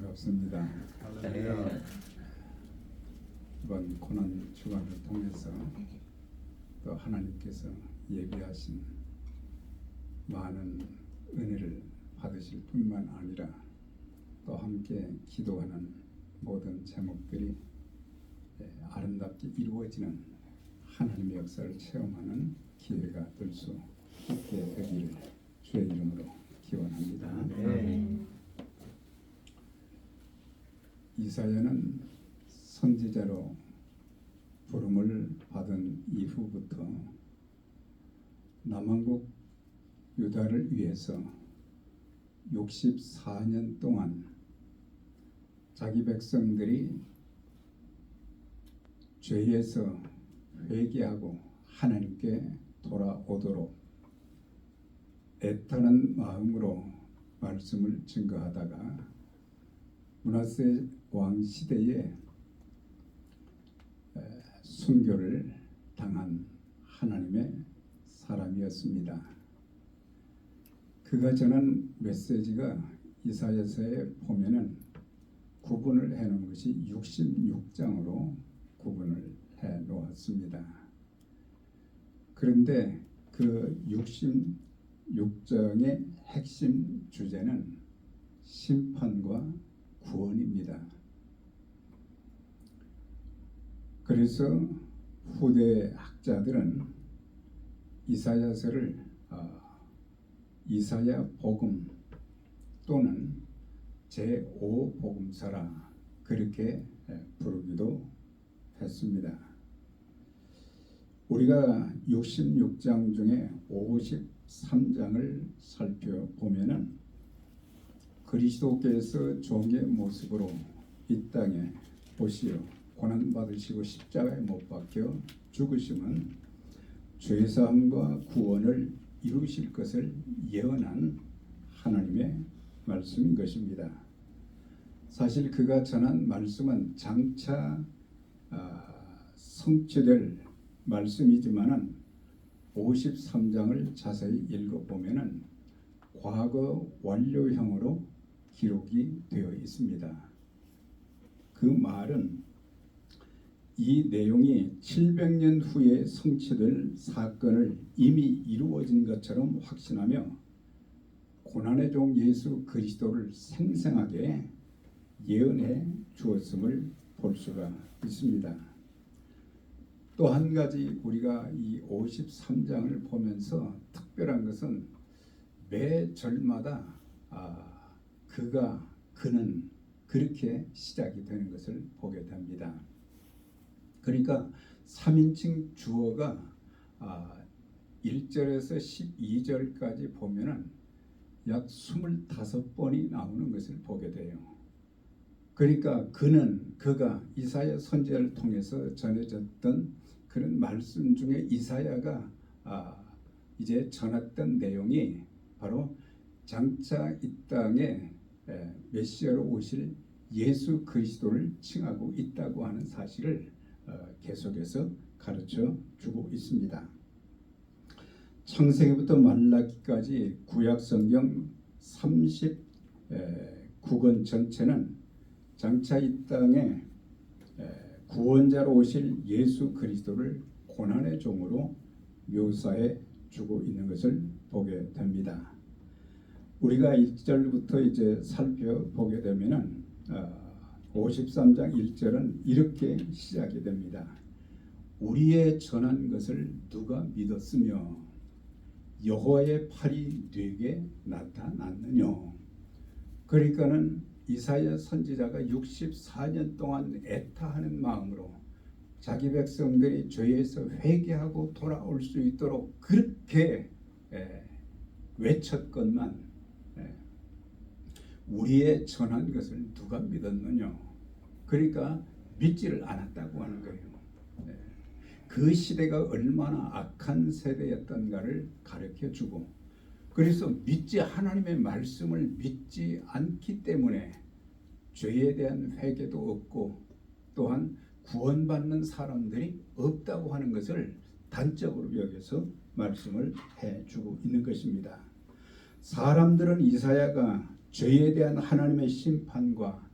반갑습니다. 네. 이번 고난 주간을 통해서 또 하나님께서 예비하신 많은 은혜를 받으실 뿐만 아니라 또 함께 기도하는 모든 제목들이 아름답게 이루어지는 하나님의 역사를 체험하는 기회가 될 수 있게 되기를 주의 이름으로 기원합니다. 네. 이사야는 선지자로 부름을 받은 이후부터 남왕국 유다를 위해서 64년 동안 자기 백성들이 죄에서 회개하고 하나님께 돌아오도록 애타는 마음으로 말씀을 증거하다가 므낫세 왕 시대에 순교를 당한 하나님의 사람이었습니다. 그가 전한 메시지가 이사야서에 보면은 구분을 해놓은 것이 66장으로 구분을 해 놓았습니다. 그런데 그 66장의 핵심 주제는 심판과 구원입니다. 그래서 후대 학자들은 이사야서를 이사야 복음 또는 제5복음서라 그렇게 부르기도 했습니다. 우리가 66장 중에 53장을 살펴보면은 그리스도께서 종의 모습으로 이 땅에 오시어 고난받으시고 십자가에 못 박혀 죽으심은 죄사함과 구원을 이루실 것을 예언한 하나님의 말씀인 것입니다. 사실 그가 전한 말씀은 장차 성취될 말씀이지만은 53장을 자세히 읽어보면은 과거 완료형으로 기록이 되어 있습니다. 그 말은 이 내용이 700년 후에 성취될 사건을 이미 이루어진 것처럼 확신하며 고난의 종 예수 그리스도를 생생하게 예언해 주었음을 볼 수가 있습니다. 또 한 가지 우리가 이 53장을 보면서 특별한 것은 매 절마다 그는 그렇게 시작이 되는 것을 보게 됩니다. 그러니까 3인칭 주어가 1절에서 12절까지 보면은 약 25번이 나오는 것을 보게 돼요. 그러니까 그가 이사야 선지자를 통해서 전해졌던 그런 말씀 중에 이사야가 이제 전했던 내용이 바로 장차 이 땅에 메시아로 오실 예수 그리스도를 칭하고 있다고 하는 사실을 계속해서 가르쳐 주고 있습니다. 창세기부터 말라기까지 구약 성경 39권 전체는 장차 이 땅에 구원자로 오실 예수 그리스도를 고난의 종으로 묘사해 주고 있는 것을 보게 됩니다. 우리가 1절부터 이제 살펴보게 되면은 53장 1절은 이렇게 시작이 됩니다. 우리의 전한 것을 누가 믿었으며 여호와의 팔이 네게 나타났느냐. 그러니까는 이사야 선지자가 64년 동안 애타하는 마음으로 자기 백성들이 죄에서 회개하고 돌아올 수 있도록 그렇게 외쳤건만 우리의 전한 것을 누가 믿었느냐. 그러니까 믿지를 않았다고 하는 거예요. 그 시대가 얼마나 악한 세대였던가를 가르쳐주고, 그래서 하나님의 말씀을 믿지 않기 때문에 죄에 대한 회개도 없고 또한 구원받는 사람들이 없다고 하는 것을 단적으로 여기서 말씀을 해주고 있는 것입니다. 사람들은 이사야가 죄에 대한 하나님의 심판과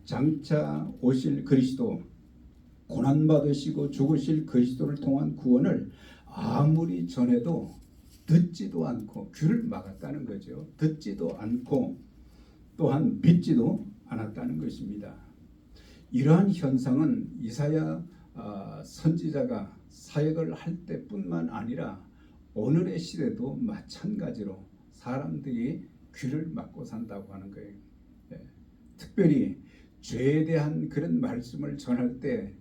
장차 오실 그리스도, 고난받으시고 죽으실 그리스도를 통한 구원을 아무리 전해도 듣지도 않고 귀를 막았다는 거죠. 듣지도 않고 또한 믿지도 않았다는 것입니다. 이러한 현상은 이사야 선지자가 사역을 할 때뿐만 아니라 오늘의 시대도 마찬가지로 사람들이 귀를 막고 산다고 하는 거예요. 특별히 죄에 대한 그런 말씀을 전할 때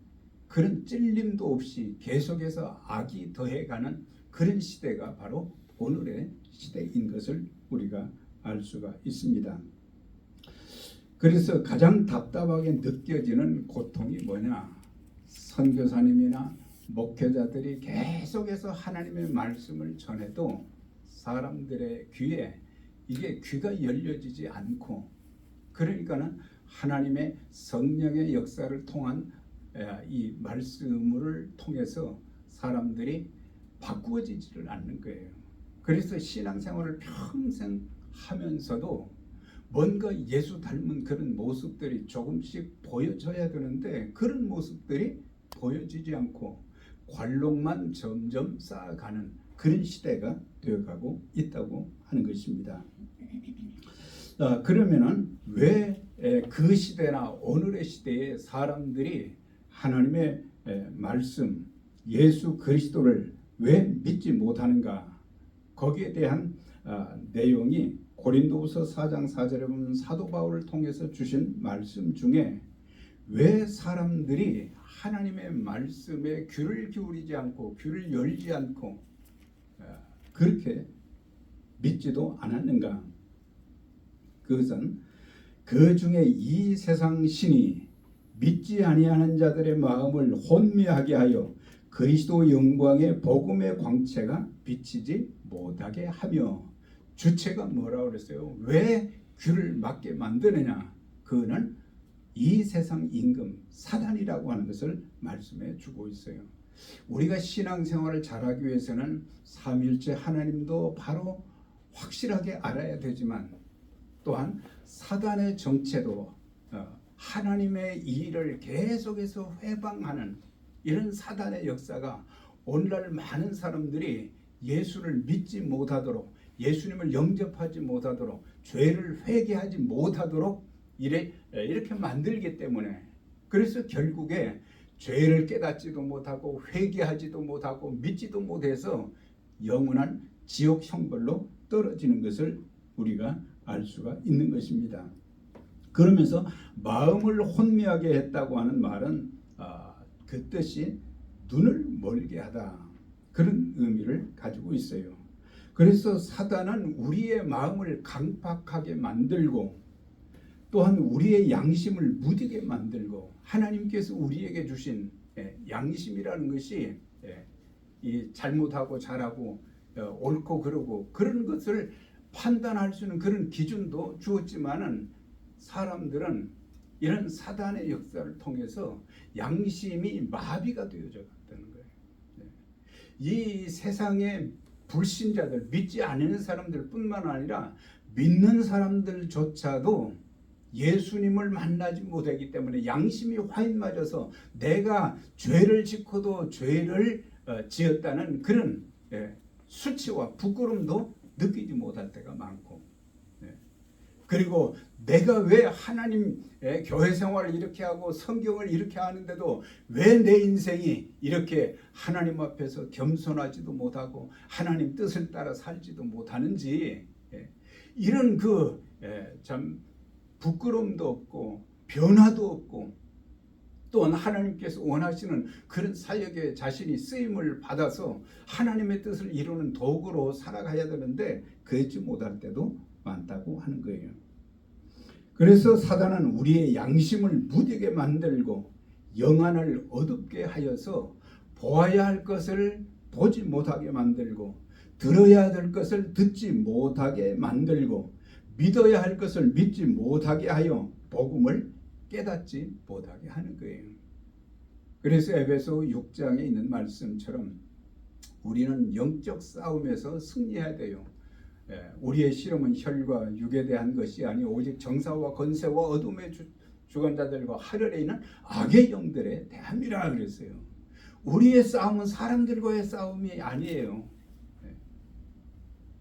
그런 찔림도 없이 계속해서 악이 더해가는 그런 시대가 바로 오늘의 시대인 것을 우리가 알 수가 있습니다. 그래서 가장 답답하게 느껴지는 고통이 뭐냐? 선교사님이나 목회자들이 계속해서 하나님의 말씀을 전해도 사람들의 귀에 이게 귀가 열려지지 않고, 그러니까는 하나님의 성령의 역사를 통한 이 말씀을 통해서 사람들이 바꾸어지지를 않는 거예요. 그래서 신앙생활을 평생 하면서도 뭔가 예수 닮은 그런 모습들이 조금씩 보여져야 되는데 그런 모습들이 보여지지 않고 관록만 점점 쌓아가는 그런 시대가 되어가고 있다고 하는 것입니다. 그러면은 왜 그 시대나 오늘의 시대에 사람들이 하나님의 말씀, 예수 그리스도를 왜 믿지 못하는가? 거기에 대한 내용이 고린도후서 4장 4절에 보면 사도 바울을 통해서 주신 말씀 중에 왜 사람들이 하나님의 말씀에 귀를 기울이지 않고 귀를 열지 않고 그렇게 믿지도 않았는가? 그것은 그 중에 이 세상 신이 믿지 아니하는 자들의 마음을 혼미하게 하여 그리스도 영광의 복음의 광채가 비치지 못하게 하며, 주체가 뭐라고 그랬어요? 왜 귀를 막게 만드느냐? 그는 이 세상 임금 사단이라고 하는 것을 말씀해 주고 있어요. 우리가 신앙생활을 잘하기 위해서는 삼위일체 하나님도 바로 확실하게 알아야 되지만 또한 사단의 정체도 하나님의 일을 계속해서 회방하는 이런 사단의 역사가 오늘날 많은 사람들이 예수를 믿지 못하도록, 예수님을 영접하지 못하도록, 죄를 회개하지 못하도록 이렇게 만들기 때문에, 그래서 결국에 죄를 깨닫지도 못하고 회개하지도 못하고 믿지도 못해서 영원한 지옥 형벌로 떨어지는 것을 우리가 알 수가 있는 것입니다. 그러면서 마음을 혼미하게 했다고 하는 말은 그 뜻이 눈을 멀게 하다, 그런 의미를 가지고 있어요. 그래서 사단은 우리의 마음을 강팍하게 만들고 또한 우리의 양심을 무디게 만들고, 하나님께서 우리에게 주신 양심이라는 것이 이 잘못하고 잘하고 옳고 그러고 그런 것을 판단할 수 있는 그런 기준도 주었지만은 사람들은 이런 사단의 역사를 통해서 양심이 마비가 되어져 갔다는 거예요. 이 세상의 불신자들, 믿지 않는 사람들 뿐만 아니라 믿는 사람들조차도 예수님을 만나지 못하기 때문에 양심이 화인 맞아서 내가 죄를 짓고도 죄를 지었다는 그런 수치와 부끄러움도 느끼지 못할 때가 많고, 그리고 내가 왜 하나님 교회 생활을 이렇게 하고 성경을 이렇게 하는데도 왜 내 인생이 이렇게 하나님 앞에서 겸손하지도 못하고 하나님 뜻을 따라 살지도 못하는지, 이런 참 부끄러움도 없고 변화도 없고, 또한 하나님께서 원하시는 그런 사역에 자신이 쓰임을 받아서 하나님의 뜻을 이루는 도구로 살아가야 되는데 그러지 못할 때도 많다고 하는 거예요. 그래서 사단은 우리의 양심을 무디게 만들고 영안을 어둡게 하여서 보아야 할 것을 보지 못하게 만들고 들어야 될 것을 듣지 못하게 만들고 믿어야 할 것을 믿지 못하게 하여 복음을 깨닫지 못하게 하는 거예요. 그래서 에베소 6장에 있는 말씀처럼 우리는 영적 싸움에서 승리해야 돼요. 우리의 실험은 혈과 육에 대한 것이 아니 오직 정사와 권세와 어둠의 주권자들과 하늘에 있는 악의 영들의 대함이라 그랬어요. 우리의 싸움은 사람들과의 싸움이 아니에요.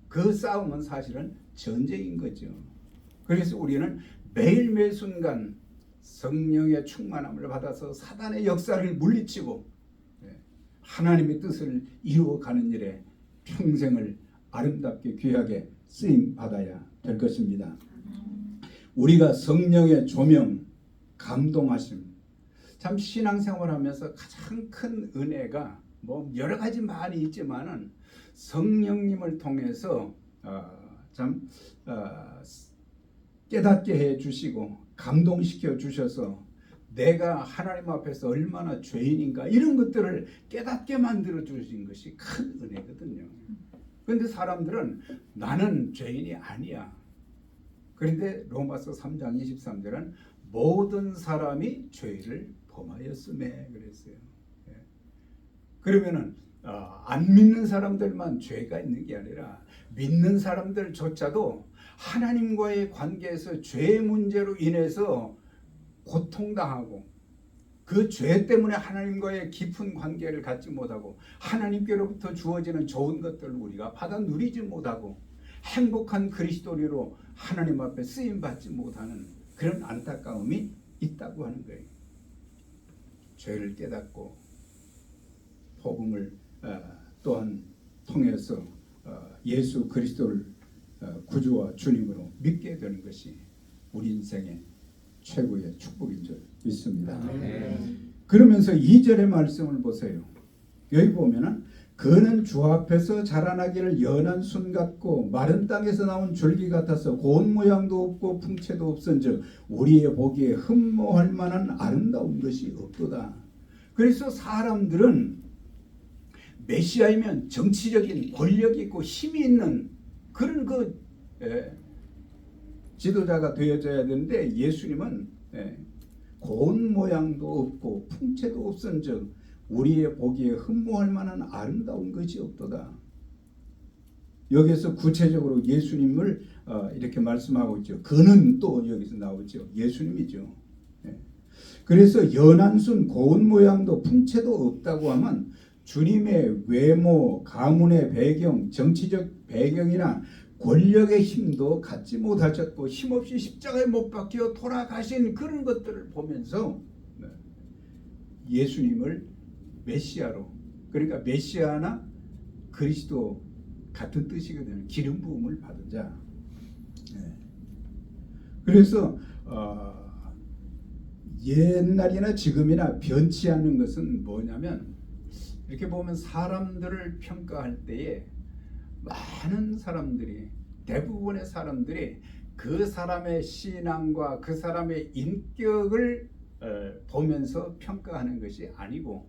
그 싸움은 사실은 전쟁인 거죠. 그래서 우리는 매일매일 순간 성령의 충만함을 받아서 사단의 역사를 물리치고 하나님의 뜻을 이루어가는 일에 평생을 아름답게 귀하게 쓰임 받아야 될 것입니다. 우리가 성령의 조명, 감동하심, 참 신앙생활하면서 가장 큰 은혜가 뭐 여러 가지 많이 있지만은 성령님을 통해서 깨닫게 해 주시고 감동시켜 주셔서 내가 하나님 앞에서 얼마나 죄인인가 이런 것들을 깨닫게 만들어 주신 것이 큰 은혜거든요. 그런데 사람들은 나는 죄인이 아니야. 그런데 로마서 3장 23절은 모든 사람이 죄를 범하였음에 그랬어요. 그러면은 안 믿는 사람들만 죄가 있는 게 아니라 믿는 사람들조차도 하나님과의 관계에서 죄의 문제로 인해서 고통당하고 그 죄 때문에 하나님과의 깊은 관계를 갖지 못하고 하나님께로부터 주어지는 좋은 것들을 우리가 받아 누리지 못하고 행복한 그리스도인으로 하나님 앞에 쓰임받지 못하는 그런 안타까움이 있다고 하는 거예요. 죄를 깨닫고 복음을 또한 통해서 예수 그리스도를 구주와 주님으로 믿게 되는 것이 우리 인생의 최고의 축복인 줄 믿습니다. 그러면서 2절의 말씀을 보세요. 여기 보면은 그는 주 앞에서 자라나기를 연한 순 같고 마른 땅에서 나온 줄기 같아서 고운 모양도 없고 풍채도 없은즉 우리의 보기에 흠모할 만한 아름다운 것이 없도다. 그래서 사람들은 메시아이면 정치적인 권력이 있고 힘이 있는 그런 지도자가 되어져야 되는데 예수님은 고운 모양도 없고 풍채도 없은즉 우리의 보기에 흠모할 만한 아름다운 것이 없도다. 여기서 구체적으로 예수님을 이렇게 말씀하고 있죠. 그는 또 여기서 나오죠. 예수님이죠. 그래서 연한 순 고운 모양도 풍채도 없다고 하면 주님의 외모, 가문의 배경, 정치적 배경이나 권력의 힘도 갖지 못하셨고 힘없이 십자가에 못 박혀 돌아가신 그런 것들을 보면서 예수님을 메시아로, 그러니까 메시아나 그리스도 같은 뜻이거든요. 기름 부음을 받은 자. 그래서 옛날이나 지금이나 변치 않는 것은 뭐냐면 이렇게 보면 사람들을 평가할 때에 많은 사람들이, 대부분의 사람들이 그 사람의 신앙과 그 사람의 인격을 보면서 평가하는 것이 아니고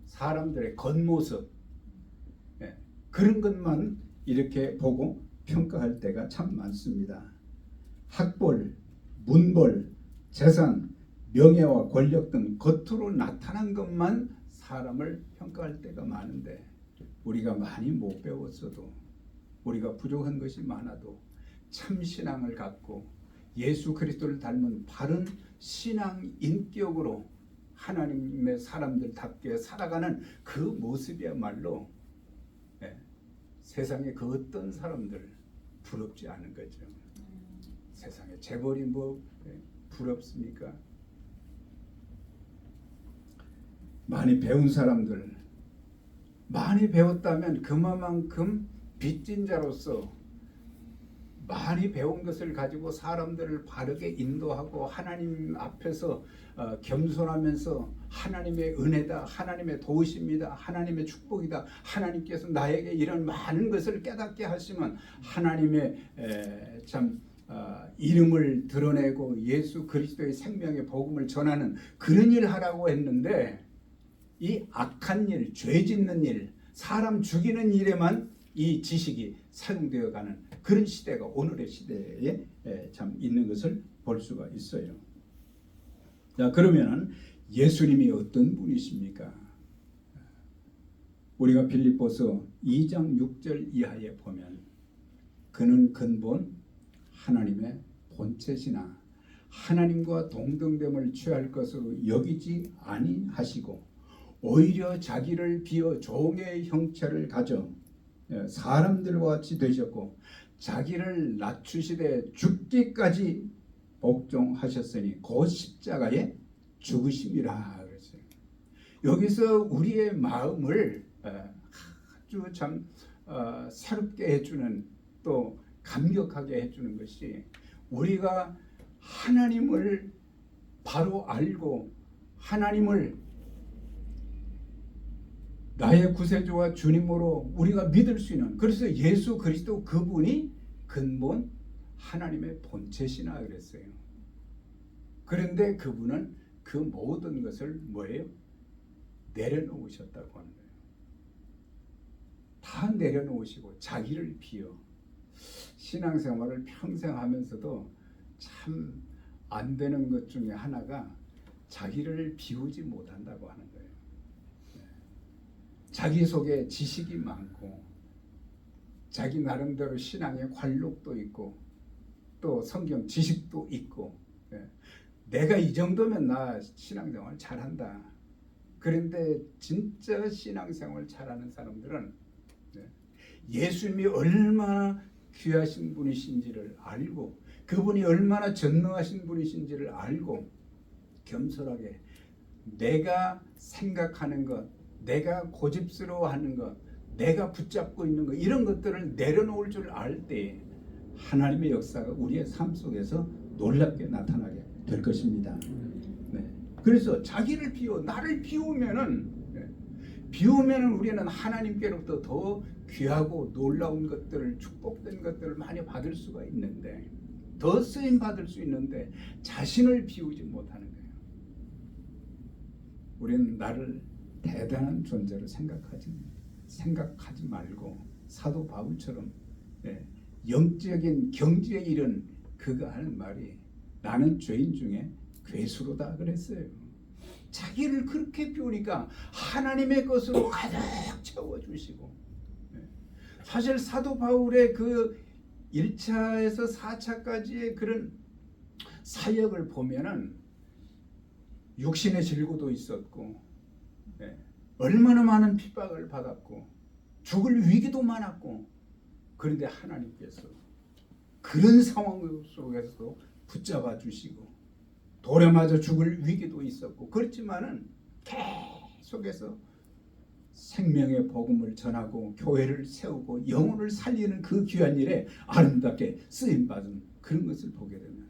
사람들의 겉모습, 그런 것만 이렇게 보고 평가할 때가 참 많습니다. 학벌, 문벌, 재산, 명예와 권력 등 겉으로 나타난 것만 사람을 평가할 때가 많은데 우리가 많이 못 배웠어도 우리가 부족한 것이 많아도 참 신앙을 갖고 예수 그리스도를 닮은 바른 신앙 인격으로 하나님의 사람들답게 살아가는 그 모습이야말로 세상의 그 어떤 사람들 부럽지 않은 거죠. 세상에 재벌이 뭐 부럽습니까? 많이 배운 사람들, 많이 배웠다면 그만큼 빚진 자로서 많이 배운 것을 가지고 사람들을 바르게 인도하고 하나님 앞에서 겸손하면서 하나님의 은혜다, 하나님의 도우심이다, 하나님의 축복이다, 하나님께서 나에게 이런 많은 것을 깨닫게 하시면 하나님의 이름을 드러내고 예수 그리스도의 생명의 복음을 전하는 그런 일을 하라고 했는데 이 악한 일, 죄 짓는 일, 사람 죽이는 일에만 이 지식이 사용되어 가는 그런 시대가 오늘의 시대에 참 있는 것을 볼 수가 있어요. 자, 그러면은 예수님이 어떤 분이십니까? 우리가 빌립보서 2장 6절 이하에 보면 그는 근본 하나님의 본체시나 하나님과 동등됨을 취할 것으로 여기지 아니하시고 오히려 자기를 비어 종의 형체를 가져 사람들과 같이 되셨고 자기를 낮추시되 죽기까지 복종하셨으니 곧 십자가에 죽으심이라 그랬어요. 여기서 우리의 마음을 아주 참 새롭게 해주는 또 감격하게 해주는 것이 우리가 하나님을 바로 알고 하나님을 나의 구세주와 주님으로 우리가 믿을 수 있는, 그래서 예수 그리스도 그분이 근본 하나님의 본체시나 그랬어요. 그런데 그분은 그 모든 것을 뭐예요? 내려놓으셨다고 하는 거예요. 다 내려놓으시고 자기를 비워. 신앙생활을 평생 하면서도 참 안 되는 것 중에 하나가 자기를 비우지 못한다고 하는 거예요. 자기 속에 지식이 많고 자기 나름대로 신앙의 관록도 있고 또 성경 지식도 있고 내가 이 정도면 나 신앙생활 잘한다. 그런데 진짜 신앙생활 잘하는 사람들은 예수님이 얼마나 귀하신 분이신지를 알고 그분이 얼마나 전능하신 분이신지를 알고 겸손하게 내가 생각하는 것, 내가 고집스러워하는 것, 내가 붙잡고 있는 것 이런 것들을 내려놓을 줄 알 때 하나님의 역사가 우리의 삶 속에서 놀랍게 나타나게 될 것입니다. 네. 그래서 자기를 비워 나를 비우면은 우리는 하나님께로부터 더 귀하고 놀라운 것들을 축복된 것들을 많이 받을 수가 있는데 더 쓰임 받을 수 있는데 자신을 비우지 못하는 거예요. 우리는 나를 대단한 존재로 생각하지 말고 사도 바울처럼 영적인 경지에 이른 그가 하는 말이 나는 죄인 중에 괴수로다 그랬어요. 자기를 그렇게 비우니까 하나님의 것으로 가득 채워주시고 사실 사도 바울의 그 1차에서 4차까지의 그런 사역을 보면은 육신의 질고도 있었고 얼마나 많은 핍박을 받았고 죽을 위기도 많았고 그런데 하나님께서 그런 상황 속에서도 붙잡아 주시고 돌에 맞아 죽을 위기도 있었고 그렇지만은 계속해서 생명의 복음을 전하고 교회를 세우고 영혼을 살리는 그 귀한 일에 아름답게 쓰임받은 그런 것을 보게 되면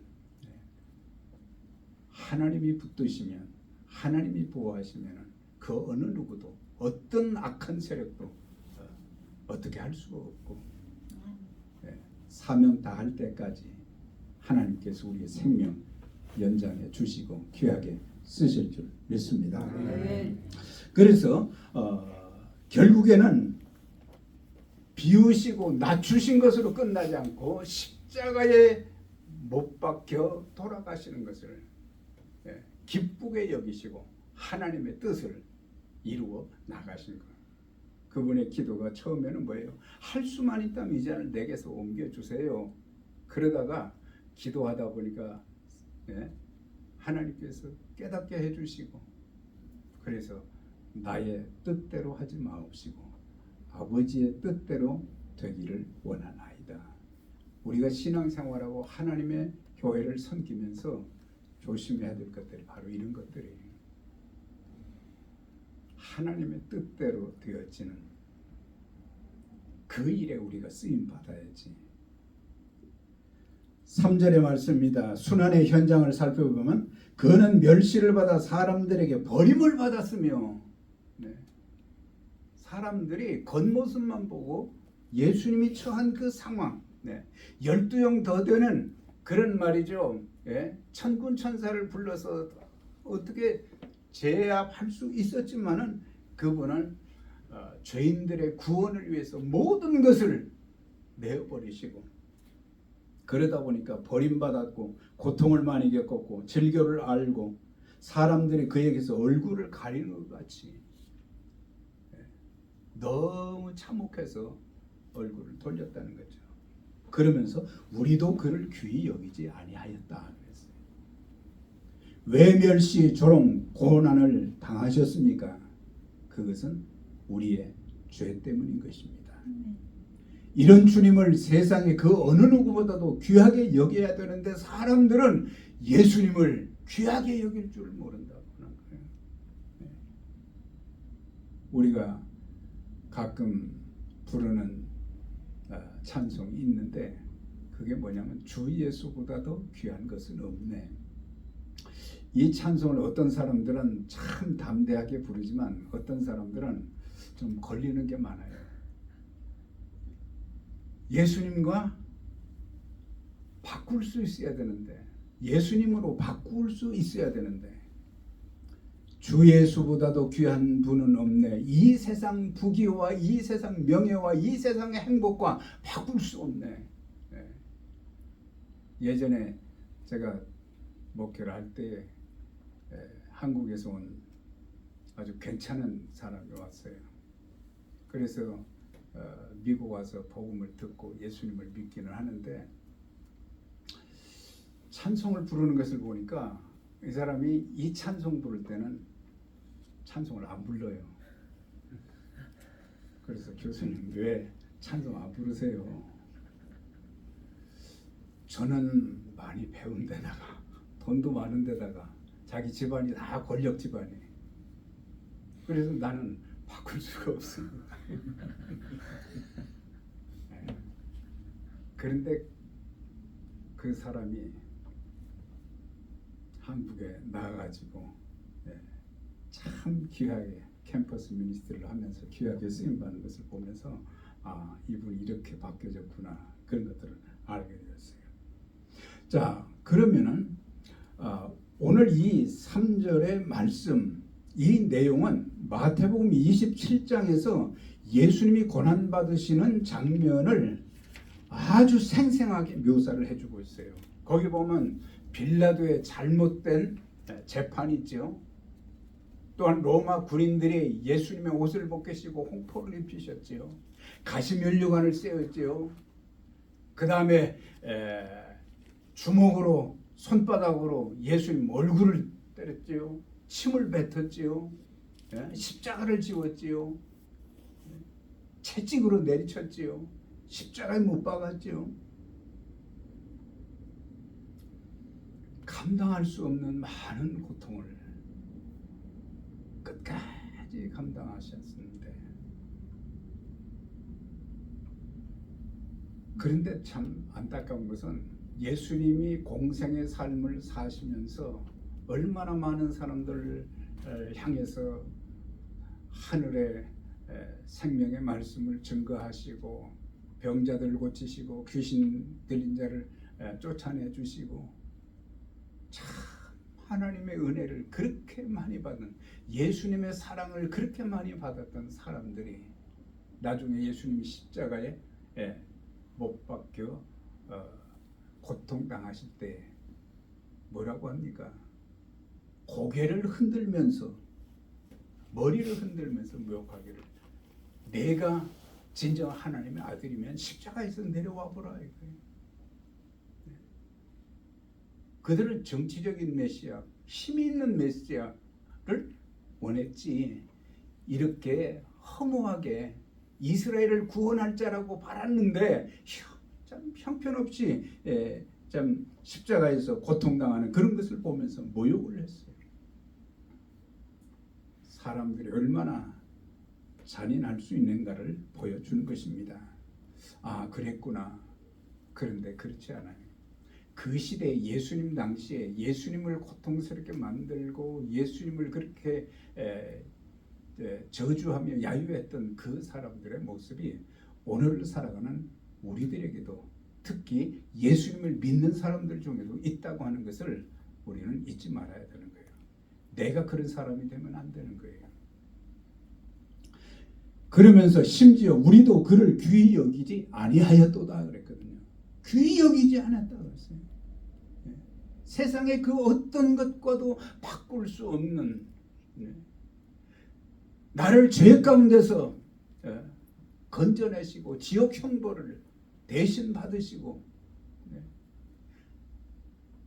하나님이 붙드시면 하나님이 보호하시면 그 어느 누구도 어떤 악한 세력도 어떻게 할 수가 없고 사명 다할 때까지 하나님께서 우리의 생명 연장해 주시고 귀하게 쓰실 줄 믿습니다. 그래서 결국에는 비우시고 낮추신 것으로 끝나지 않고 십자가에 못 박혀 돌아가시는 것을 기쁘게 여기시고 하나님의 뜻을 이루어 나가신 거예요. 그분의 기도가 처음에는 뭐예요? 할 수만 있다면 이제는 내게서 옮겨주세요. 그러다가 기도하다 보니까 하나님께서 깨닫게 해주시고 그래서 나의 뜻대로 하지 마옵시고 아버지의 뜻대로 되기를 원하나이다. 우리가 신앙생활하고 하나님의 교회를 섬기면서 조심해야 될 것들이 바로 이런 것들이에요. 하나님의 뜻대로 되어지는 그 일에 우리가 쓰임 받아야지. 3절의 말씀입니다. 순환의 현장을 살펴보면 그는 멸시를 받아 사람들에게 버림을 받았으며 사람들이 겉모습만 보고 예수님이 처한 그 상황 12형 더 되는 그런 말이죠. 천군 천사를 불러서 어떻게 제압할 수 있었지만은 그분은 죄인들의 구원을 위해서 모든 것을 내어버리시고 그러다 보니까 버림받았고 고통을 많이 겪었고 질교를 알고 사람들이 그에게서 얼굴을 가리는 것 같이 너무 참혹해서 얼굴을 돌렸다는 거죠. 그러면서 우리도 그를 귀히 여기지 아니하였다 그랬어요. 외멸시 조롱 고난을 당하셨습니까? 그것은 우리의 죄 때문인 것입니다. 이런 주님을 세상의 그 어느 누구보다도 귀하게 여겨야 되는데 사람들은 예수님을 귀하게 여길 줄 모른다고 하는 거예요. 우리가 가끔 부르는 찬송이 있는데 그게 뭐냐면 주 예수보다도 귀한 것은 없네. 이 찬송을 어떤 사람들은 참 담대하게 부르지만 어떤 사람들은 좀 걸리는 게 많아요. 예수님과 바꿀 수 있어야 되는데, 예수님으로 바꿀 수 있어야 되는데 주 예수보다도 귀한 분은 없네. 이 세상 부귀와 이 세상 명예와 이 세상의 행복과 바꿀 수 없네. 예전에 제가 목회를 할 때 한국에서 온 아주 괜찮은 사람이 왔어요. 그래서 미국 와서 복음을 듣고 예수님을 믿기는 하는데 찬송을 부르는 것을 보니까 이 사람이 이 찬송 부를 때는 찬송을 안 불러요. 그래서 교수님 왜 찬송 안 부르세요? 저는 많이 배운 데다가 돈도 많은 데다가 자기 집안이 다 권력 집안이. 그래서 나는 바꿀 수가 없습니다. 그런데 그 사람이 한국에 나가가지고 참 귀하게 캠퍼스 미니스트리를 하면서 귀하게 쓰임받는 것을 보면서 아, 이분이 이렇게 바뀌어졌구나 그런 것들을 알게 되었어요. 자, 그러면은 오늘 이 3절의 말씀, 이 내용은 마태복음 27장에서 예수님이 고난받으시는 장면을 아주 생생하게 묘사를 해주고 있어요. 거기 보면 빌라도의 잘못된 재판이 있죠. 또한 로마 군인들이 예수님의 옷을 벗기시고 홍포를 입히셨지요. 가시면류관을 씌웠지요. 그 다음에 주먹으로 손바닥으로 예수님 얼굴을 때렸지요. 침을 뱉었지요. 십자가를 지웠지요. 채찍으로 내리쳤지요. 십자가에 못 박았지요. 감당할 수 없는 많은 고통을 끝까지 감당하셨는데, 그런데 참 안타까운 것은 예수님이 공생의 삶을 사시면서 얼마나 많은 사람들을 향해서 하늘의 생명의 말씀을 증거하시고 병자들을 고치시고 귀신 들린 자를 쫓아내 주시고 참 하나님의 은혜를 그렇게 많이 받은, 예수님의 사랑을 그렇게 많이 받았던 사람들이 나중에 예수님이 십자가에 못 박혀 고통당하실 때 뭐라고 합니까? 고개를 흔들면서 머리를 흔들면서 모욕하기를, 내가 진정한 하나님의 아들이면 십자가에서 내려와 보라 이거예요. 그들은 정치적인 메시아, 힘이 있는 메시아를 원했지, 이렇게 허무하게 이스라엘을 구원할 자라고 바랐는데 참 형편없이 참 십자가에서 고통당하는 그런 것을 보면서 모욕을 했어요. 사람들이 얼마나 잔인할 수 있는가를 보여주는 것입니다. 아, 그랬구나. 그런데 그렇지 않아요. 그 시대에 예수님 당시에 예수님을 고통스럽게 만들고 예수님을 그렇게 저주하며 야유했던 그 사람들의 모습이 오늘 살아가는 우리들에게도, 특히 예수님을 믿는 사람들 중에도 있다고 하는 것을 우리는 잊지 말아야 되는 거예요. 내가 그런 사람이 되면 안 되는 거예요. 그러면서 심지어 우리도 그를 귀히 여기지 아니하였도다 그랬거든요. 귀히 여기지 않았다 그랬어요. 세상의 그 어떤 것과도 바꿀 수 없는, 나를 죄 가운데서 건져내시고 지옥 형벌을 대신 받으시고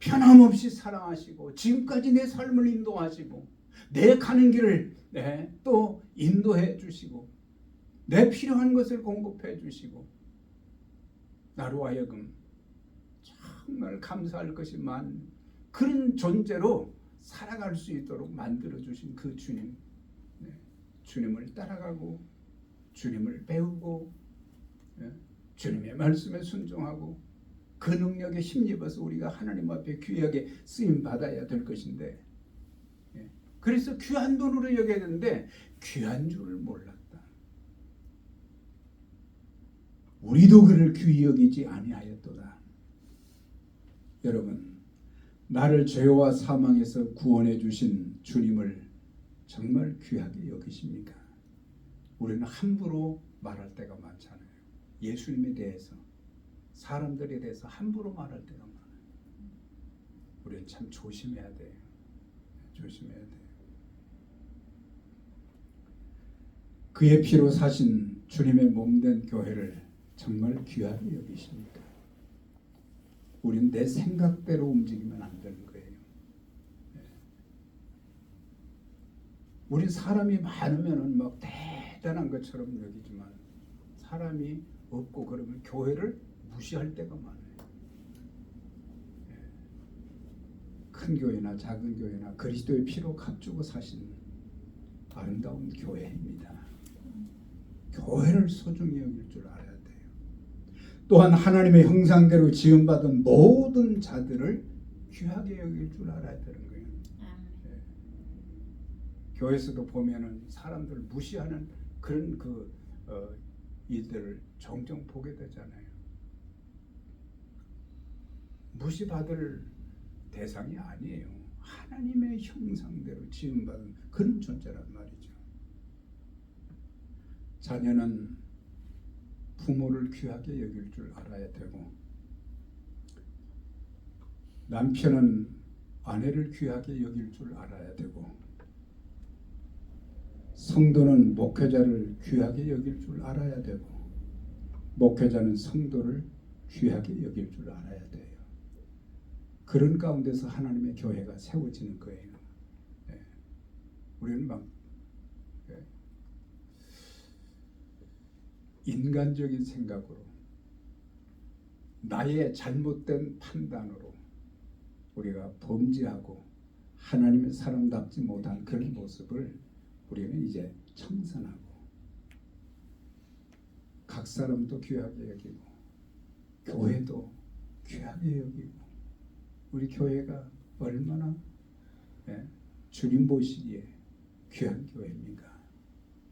변함없이 사랑하시고 지금까지 내 삶을 인도하시고 내 가는 길을 또 인도해 주시고 내 필요한 것을 공급해 주시고 나로 하여금 정말 감사할 것이 많은 그런 존재로 살아갈 수 있도록 만들어 주신 그 주님, 주님을 따라가고 주님을 배우고 주님의 말씀에 순종하고 그 능력에 힘입어서 우리가 하나님 앞에 귀하게 쓰임 받아야 될 것인데, 그래서 귀한 돈으로 여겨야 되는데 귀한 줄을 몰랐다. 우리도 그를 귀히 여기지 아니하였도다. 여러분, 나를 죄와 사망에서 구원해 주신 주님을 정말 귀하게 여기십니까? 우리는 함부로 말할 때가 많잖아요. 예수님에 대해서, 사람들에 대해서 함부로 말할 때가 많아요. 우리는 참 조심해야 돼요. 조심해야 돼요. 그의 피로 사신 주님의 몸된 교회를 정말 귀하게 여기십니까? 우리는 내 생각대로 움직이면 안 되는 거예요. 우리 사람이 많으면 막 대단한 것처럼 여기지만 사람이 없고 그러면 교회를 무시할 때가 많아요. 큰 교회나 작은 교회나 그리스도의 피로 값주고 사신 아름다운 교회입니다. 교회를 소중히 여길 줄 알아야 돼요. 또한 하나님의 형상대로 지음받은 모든 자들을 귀하게 여길 줄 알아야 되는 거예요. 교회에서도 보면은 사람들 무시하는 그런 일들을 종종 보게 되잖아요. 무시받을 대상이 아니에요. 하나님의 형상대로 지음받은 그런 존재란 말이죠. 자녀는 부모를 귀하게 여길 줄 알아야 되고, 남편은 아내를 귀하게 여길 줄 알아야 되고, 성도는 목회자를 귀하게 여길 줄 알아야 되고, 목회자는 성도를 귀하게 여길 줄 알아야 돼요. 그런 가운데서 하나님의 교회가 세워지는 거예요. 우리는 막 인간적인 생각으로, 나의 잘못된 판단으로 우리가 범죄하고 하나님의 사람답지 못한 그런 모습을 우리는 이제 청산하고 각 사람도 귀하게 여기고 교회도 귀하게 여기고, 우리 교회가 얼마나 주님 보시기에 귀한 교회입니까?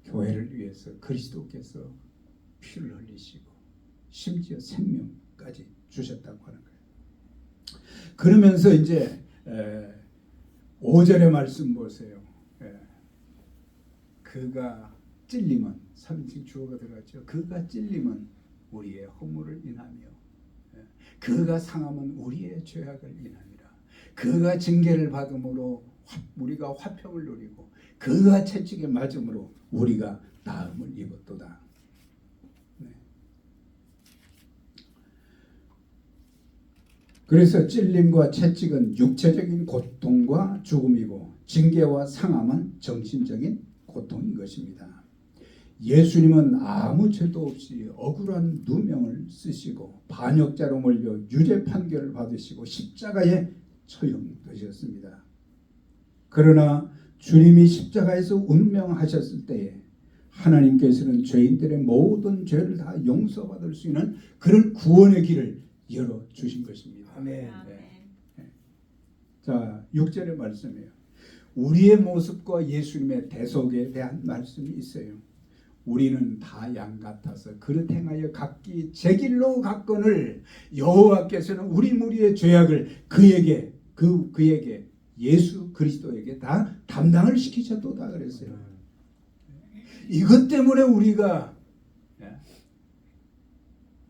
교회를 위해서 그리스도께서 피를 흘리시고 심지어 생명까지 주셨다고 하는 거예요. 그러면서 이제 5절의 말씀 보세요. 그가 찔림은, 3인칭 주어가 들어갔죠. 그가 찔림은 우리의 허물을 인하며 그가 상함은 우리의 죄악을 인함이라. 그가 징계를 받음으로 우리가 화평을 누리고 그가 채찍에 맞음으로 우리가 나음을 입었도다. 그래서 찔림과 채찍은 육체적인 고통과 죽음이고 징계와 상함은 정신적인 고통인 것입니다. 예수님은 아무 죄도 없이 억울한 누명을 쓰시고 반역자로 몰려 유죄 판결을 받으시고 십자가에 처형되셨습니다. 그러나 주님이 십자가에서 운명하셨을 때에 하나님께서는 죄인들의 모든 죄를 다 용서받을 수 있는 그런 구원의 길을 열어주신 것입니다. 아멘. 자, 6절의 말씀이에요. 우리의 모습과 예수님의 대속에 대한 말씀이 있어요. 우리는 다 양 같아서 그릇 행하여 각기 제 길로 갔거늘 여호와께서는 우리 무리의 죄악을 그에게 예수 그리스도에게 다 담당을 시키셨도다 그랬어요. 이것 때문에 우리가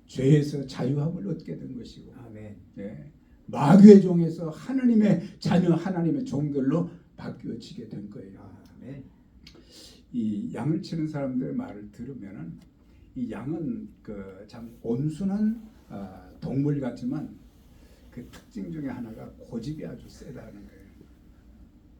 죄에서 자유함을 얻게 된 것이고, 아멘. 마귀의 종에서 하나님의 자녀, 하나님의 종들로 바뀌어지게 된 거예요. 아멘. 이 양을 치는 사람들의 말을 들으면은 이 양은 참 온순한 동물 같지만 그 특징 중에 하나가 고집이 아주 세다는 거예요.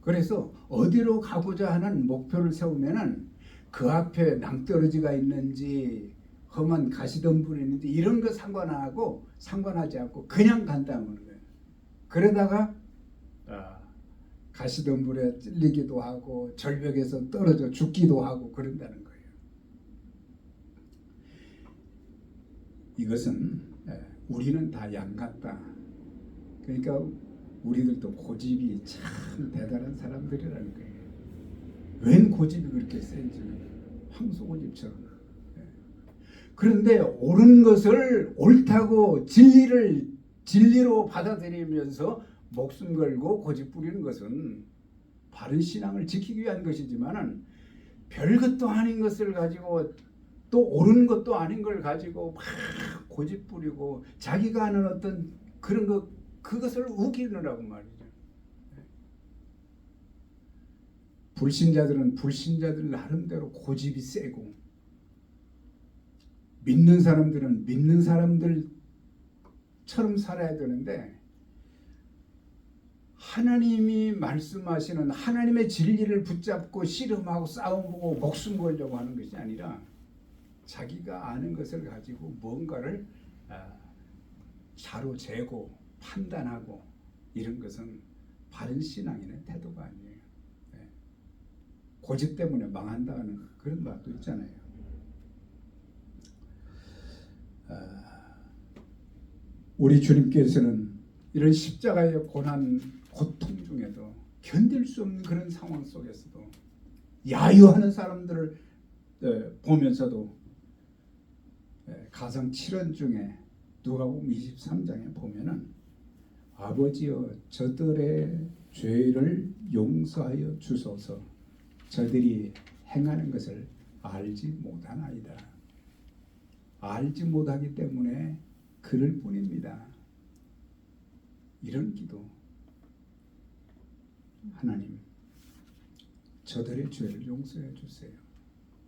그래서 어디로 가고자 하는 목표를 세우면은 그 앞에 낭떠러지가 있는지 험한 가시덤불이 있는지 이런 거 상관하지 않고 그냥 간다는 거예요. 그러다가 가시덤불에 찔리기도 하고 절벽에서 떨어져 죽기도 하고 그런다는 거예요. 이것은 우리는 다 양 같다. 그러니까 우리들도 고집이 참 대단한 사람들이라는 거예요. 웬 고집이 그렇게 센지 황소고집처럼. 그런데 옳은 것을 옳다고 진리로 받아들이면서 목숨 걸고 고집 부리는 것은 바른 신앙을 지키기 위한 것이지만은 별것도 아닌 것을 가지고 또 옳은 것도 아닌 걸 가지고 막 고집 부리고 자기가 하는 어떤 그런 것 그것을 우기느라고 말이죠. 불신자들은 불신자들 나름대로 고집이 세고 믿는 사람들은 믿는 사람들처럼 살아야 되는데 하나님이 말씀하시는 하나님의 진리를 붙잡고 씨름하고 싸움하고 목숨 걸려고 하는 것이 아니라 자기가 아는 것을 가지고 뭔가를 자로 재고 판단하고 이런 것은 바른 신앙인의 태도가 아니에요. 고집 때문에 망한다는 그런 말도 있잖아요. 우리 주님께서는 이런 십자가의 고난, 고통 중에도 견딜 수 없는 그런 상황 속에서도 야유하는 사람들을 보면서도 가상 7원 중에 누가복음 23장에 보면은 아버지여 저들의 죄를 용서하여 주소서 저들이 행하는 것을 알지 못하나이다. 알지 못하기 때문에 그럴 뿐입니다. 이런 기도. 하나님 저들의 죄를 용서해 주세요.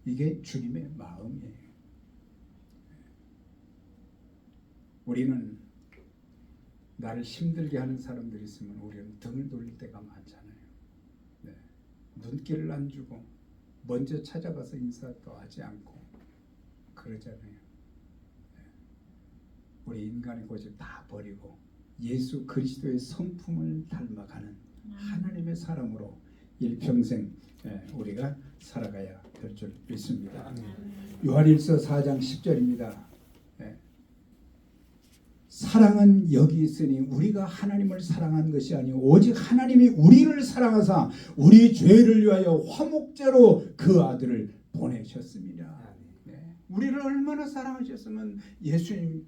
이게 주님의 마음이에요. 우리는 나를 힘들게 하는 사람들이 있으면 우리는 등을 돌릴 때가 많잖아요. 눈길을 안 주고 먼저 찾아가서 인사도 하지 않고 그러잖아요. 우리 인간의 고집 다 버리고 예수 그리스도의 성품을 닮아가는 하나님의 사람으로 일평생 우리가 살아가야 될 줄 믿습니다. 요한일서 4장 10절입니다. 사랑은 여기 있으니 우리가 하나님을 사랑한 것이 아니오 오직 하나님이 우리를 사랑하사 우리 죄를 위하여 화목제로 그 아들을 보내셨습니다. 우리를 얼마나 사랑하셨으면 예수님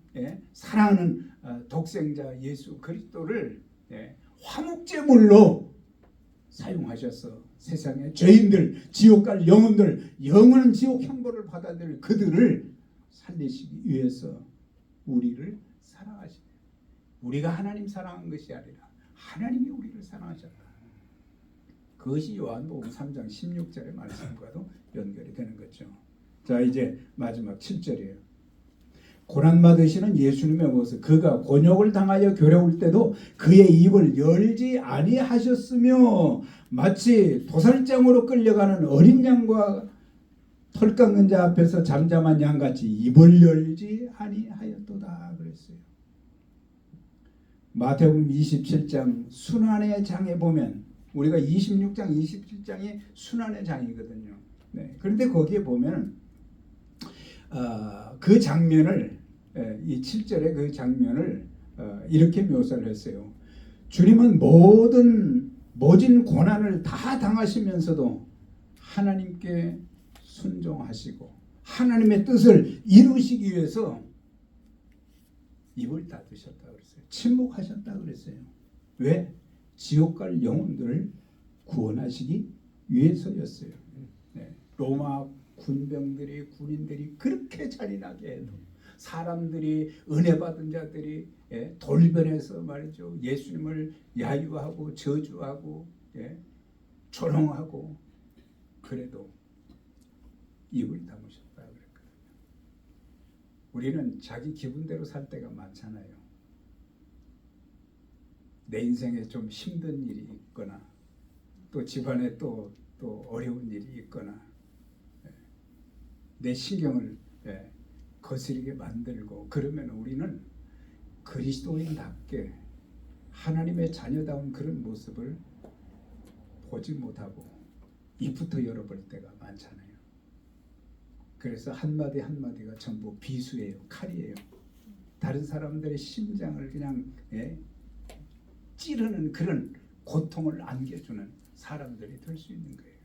사랑하는 독생자 예수 그리스도를 화목제물로 사용하셔서 세상의 죄인들, 지옥 갈 영혼들, 영원한 지옥 형벌을 받아들일 그들을 살리시기 위해서 우리를 사랑하시네. 우리가 하나님 사랑한 것이 아니라 하나님이 우리를 사랑하셨다. 그것이 요한복음 3장 16절의 말씀과도 연결이 되는 거죠. 자, 이제 마지막 7절이에요. 고난받으시는 예수님의 모습, 그가 곤욕을 당하여 괴로울 때도 그의 입을 열지 아니하셨으며 마치 도살장으로 끌려가는 어린 양과 털 깎는 자 앞에서 잠잠한 양같이 입을 열지 아니하였도다 그랬어요. 마태복음 27장 순환의 장에 보면 우리가 26장 27장이 순환의 장이거든요. 그런데 거기에 보면 그 장면을 이 7절의 그 장면을 이렇게 묘사를 했어요. 주님은 모진 고난을 다 당하시면서도 하나님께 순종하시고 하나님의 뜻을 이루시기 위해서 입을 닫으셨다 그랬어요. 침묵하셨다 그랬어요. 왜? 지옥 갈 영혼들을 구원하시기 위해서였어요. 로마 군인들이 그렇게 잔인하게 해도 사람들이 은혜 받은 자들이 돌변해서 말이죠. 예수님을 야유하고 저주하고 조롱하고 그래도 입을 다무셨다 그랬거든요. 우리는 자기 기분대로 살 때가 많잖아요. 내 인생에 좀 힘든 일이 있거나 또 집안에 또 어려운 일이 있거나 내 신경을 거스리게 만들고 그러면 우리는 그리스도인답게 하나님의 자녀다운 그런 모습을 보지 못하고 입부터 열어볼 때가 많잖아요. 그래서 한마디 한마디가 전부 비수예요. 칼이에요. 다른 사람들의 심장을 그냥 찌르는 그런 고통을 안겨주는 사람들이 될 수 있는 거예요.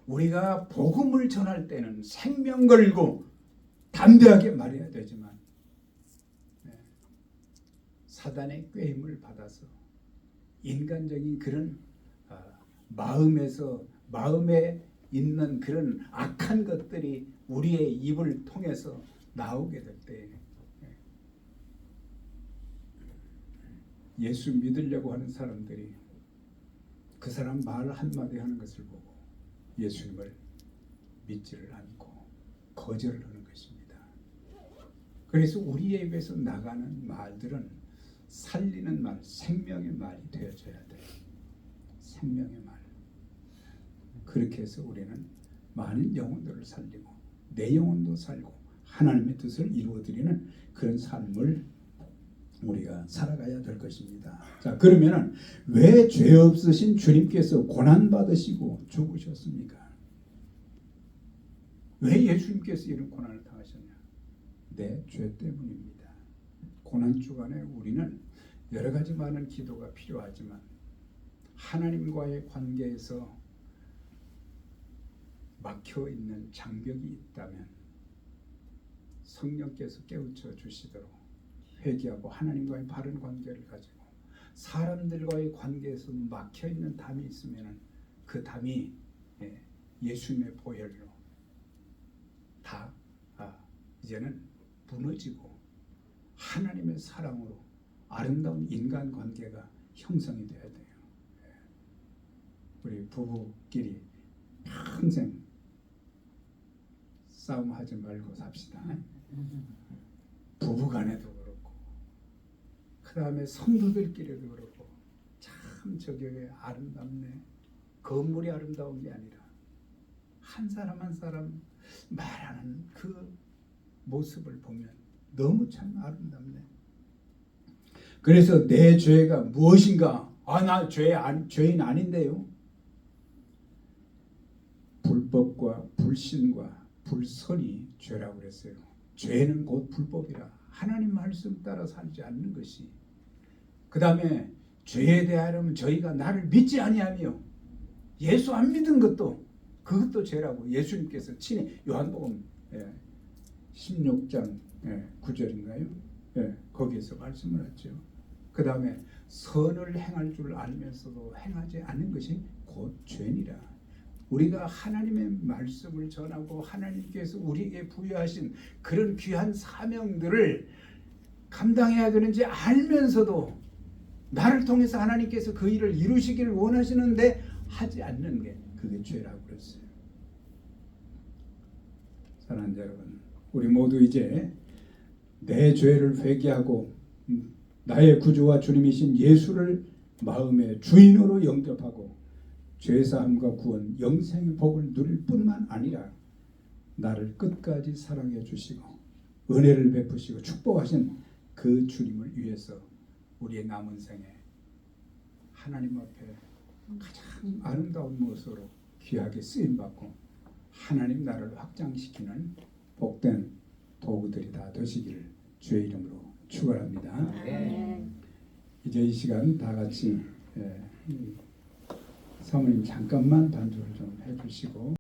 우리가 복음을 전할 때는 생명 걸고 담대하게 말해야 되지만 사단의 꾀임을 받아서 인간적인 그런 마음에 있는 그런 악한 것들이 우리의 입을 통해서 나오게 될 때 예수 믿으려고 하는 사람들이 그 사람 말 한마디 하는 것을 보고 예수님을 믿지를 않고 거절을 하는 것입니다. 그래서 우리의 입에서 나가는 말들은 살리는 말, 생명의 말이 되어져야 돼요. 생명의 말. 그렇게 해서 우리는 많은 영혼들을 살리고 내 영혼도 살고 하나님의 뜻을 이루어드리는 그런 삶을 우리가 살아가야 될 것입니다. 자, 그러면은 왜 죄 없으신 주님께서 고난 받으시고 죽으셨습니까? 왜 예수님께서 이런 고난을 당하셨냐? 내 죄 때문입니다. 고난 주간에 우리는 여러 가지 많은 기도가 필요하지만 하나님과의 관계에서 막혀 있는 장벽이 있다면 성령께서 깨우쳐 주시도록 회개하고 하나님과의 바른 관계를 가지고 사람들과의 관계에서 막혀 있는 담이 있으면 그 담이 예수님의 보혈로 다 이제는 무너지고 하나님의 사랑으로 아름다운 인간 관계가 형성이 되어야 돼요. 우리 부부끼리 평생 싸움하지 말고 삽시다. 부부간에도 그렇고 그 다음에 성도들끼리도 그렇고 참 저게 아름답네. 건물이 아름다운 게 아니라 한 사람 한 사람 말하는 그 모습을 보면 너무 참 아름답네. 그래서 내 죄가 무엇인가? 나 죄인 아닌데요. 불법과 불신과 불선이 죄라고 그랬어요. 죄는 곧 불법이라 하나님 말씀 따라 살지 않는 것이. 그 다음에 죄에 대하여는 저희가 나를 믿지 아니하며 예수 안 믿은 그것도 죄라고 예수님께서 친히 요한복음 16장 9절인가요? 거기에서 말씀을 하죠. 그 다음에 선을 행할 줄 알면서도 행하지 않는 것이 곧 죄니라. 우리가 하나님의 말씀을 전하고 하나님께서 우리에게 부여하신 그런 귀한 사명들을 감당해야 되는지 알면서도 나를 통해서 하나님께서 그 일을 이루시기를 원하시는데 하지 않는 게 그게 죄라고 그랬어요. 사랑하는 여러분, 우리 모두 이제 내 죄를 회개하고 나의 구주와 주님이신 예수를 마음의 주인으로 영접하고 죄사함과 구원, 영생의 복을 누릴 뿐만 아니라 나를 끝까지 사랑해 주시고 은혜를 베푸시고 축복하신 그 주님을 위해서 우리의 남은 생에 하나님 앞에 가장 아름다운 모습으로 귀하게 쓰임받고 하나님 나라를 확장시키는 복된 도구들이 다 되시기를 주의 이름으로 축원합니다. 이제 이 시간 다 같이 사모님 잠깐만 반주를 좀 해주시고